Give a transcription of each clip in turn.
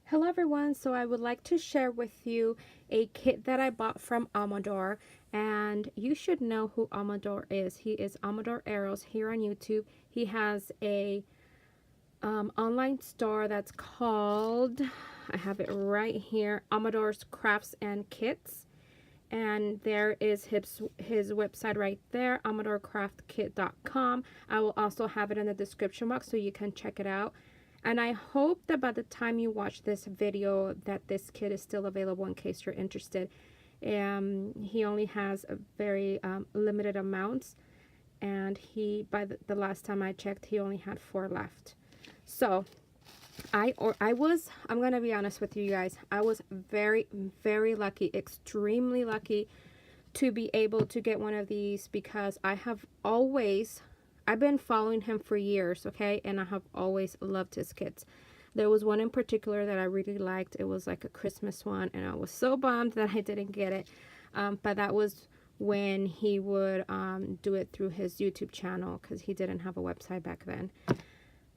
Hello everyone, so I would like to share with you a kit that I bought from Amador, and you should know who Amador is. He is Amador Arrows here on YouTube. He has a online store that's called, I have it right here, Amador's Crafts and Kits, and there is his website right there, amadorcraftkit.com. I will also have it in the description box so you can check it out. And I hope that by the time you watch this video that this kit is still available in case you're interested. He only has a very limited amounts, and by the last time I checked, he only had 4 left. So I'm gonna be honest with you guys, I was very, very lucky, extremely lucky to be able to get one of these, because I've been following him for years, okay, and I have always loved his kits. There was one in particular that I really liked. It was like a Christmas one, and I was so bummed that I didn't get it, but that was when he would do it through his YouTube channel, because he didn't have a website back then.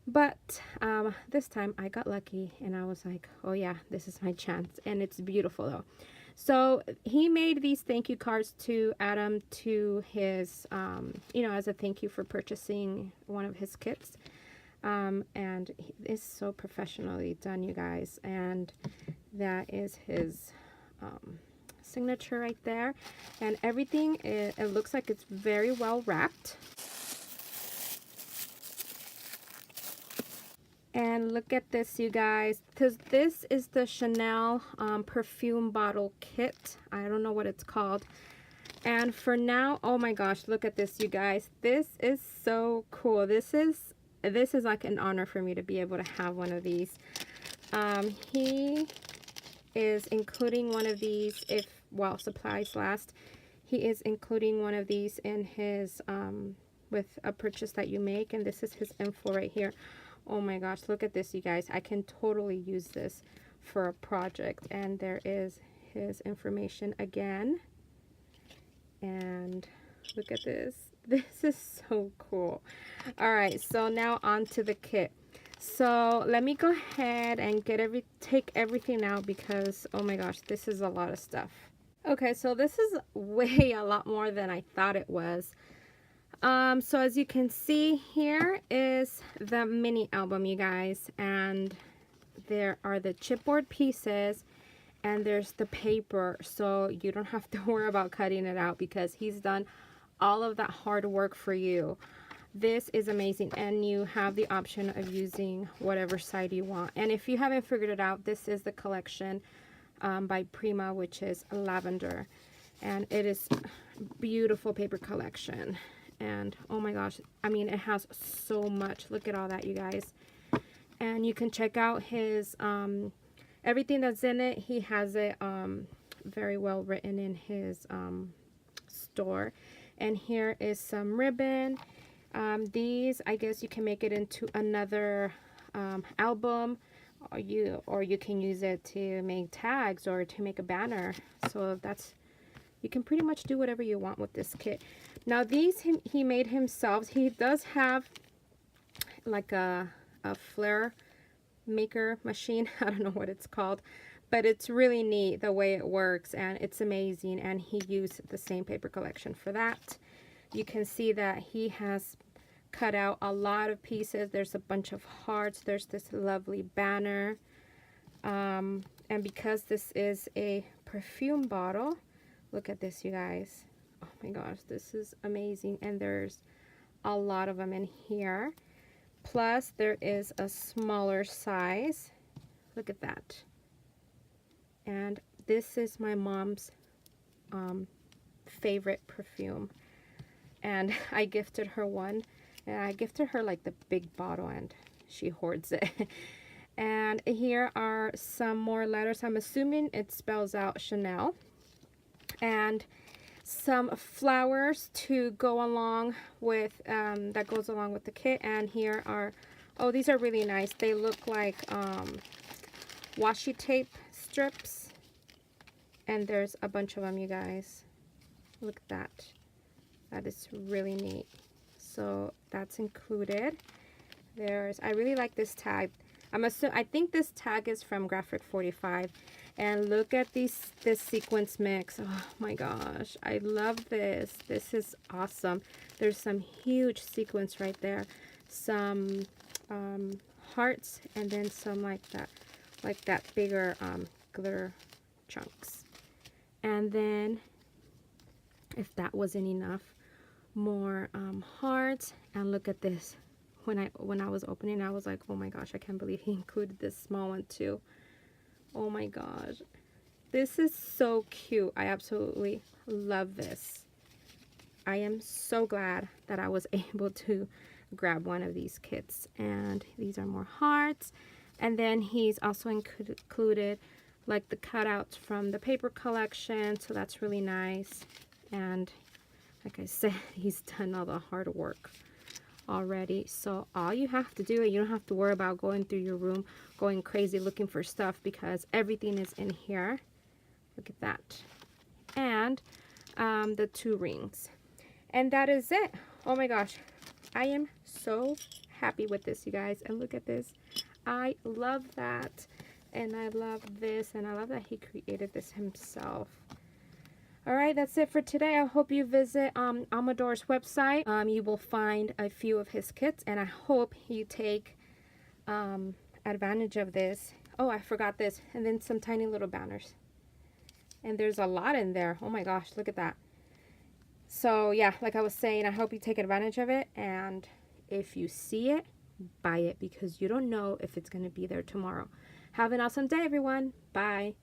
But this time I got lucky, and I was like, oh yeah, this is my chance. And it's beautiful though. So he made these thank you cards to Adam to his, as a thank you for purchasing one of his kits. And it's so professionally done, you guys. And that is his signature right there. And everything, it looks like it's very well wrapped. And look at this, you guys, because this is the Chanel perfume bottle kit. I don't know what it's called. And for now, oh my gosh, look at this, you guys. This is so cool. This is like an honor for me to be able to have one of these. He is including one of these while supplies last. He is including one of these in his with a purchase that you make, and this is his info right here. Oh my gosh, look at this, you guys. I can totally use this for a project. And there is his information again. And look at this. This is so cool. All right, so now on to the kit. So let me go ahead and take everything out, because oh my gosh, this is a lot of stuff. Okay, so this is way a lot more than I thought it was. So as you can see, here is the mini album, you guys, and there are the chipboard pieces, and there's the paper, so you don't have to worry about cutting it out, because he's done all of that hard work for you. This is amazing, and you have the option of using whatever side you want. And if you haven't figured it out, this is the collection by Prima, which is lavender, and it is beautiful paper collection. And oh my gosh, I mean, it has so much. Look at all that, you guys. And you can check out his everything that's in it. He has it very well written in his store. And here is some ribbon. These, I guess you can make it into another album, or you can use it to make tags or to make a banner. So you can pretty much do whatever you want with this kit. Now these he made himself. He does have like a flare maker machine. I don't know what it's called, but it's really neat the way it works, and it's amazing. And he used the same paper collection for that. You can see that he has cut out a lot of pieces. There's a bunch of hearts. There's this lovely banner. And because this is a perfume bottle, look at this, you guys. Oh my gosh, this is amazing. And there's a lot of them in here. Plus, there is a smaller size. Look at that. And this is my mom's favorite perfume. And I gifted her one. And I gifted her like the big bottle, and she hoards it. And here are some more letters. I'm assuming it spells out Chanel. And some flowers to go along with that goes along with the kit. And here are, oh, these are really nice. They look like washi tape strips, and there's a bunch of them, you guys. Look at that. That is really neat. So that's included. I really like this tag. I think this tag is from Graphic 45. And look at this sequence mix. Oh my gosh, I love this. This is awesome. There's some huge sequence right there. Some hearts, and then some like that bigger glitter chunks. And then, if that wasn't enough, more hearts. And look at this. When I was opening, I was like, oh my gosh, I can't believe he included this small one too. Oh my gosh, this is so cute. I absolutely love this. I am so glad that I was able to grab one of these kits. And these are more hearts. And then he's also included like the cutouts from the paper collection, so that's really nice. And like I said, he's done all the hard work already. So all you have to do, you don't have to worry about going through your room going crazy looking for stuff, because everything is in here. Look at that. And the 2 rings, and that is it. Oh my gosh, I am so happy with this, you guys. And look at this. I love that, and I love this, and I love that he created this himself. Alright, that's it for today. I hope you visit Amador's website. You will find a few of his kits, and I hope you take advantage of this. Oh, I forgot this. And then some tiny little banners. And there's a lot in there. Oh my gosh, look at that. So yeah, like I was saying, I hope you take advantage of it. And if you see it, buy it, because you don't know if it's going to be there tomorrow. Have an awesome day, everyone. Bye.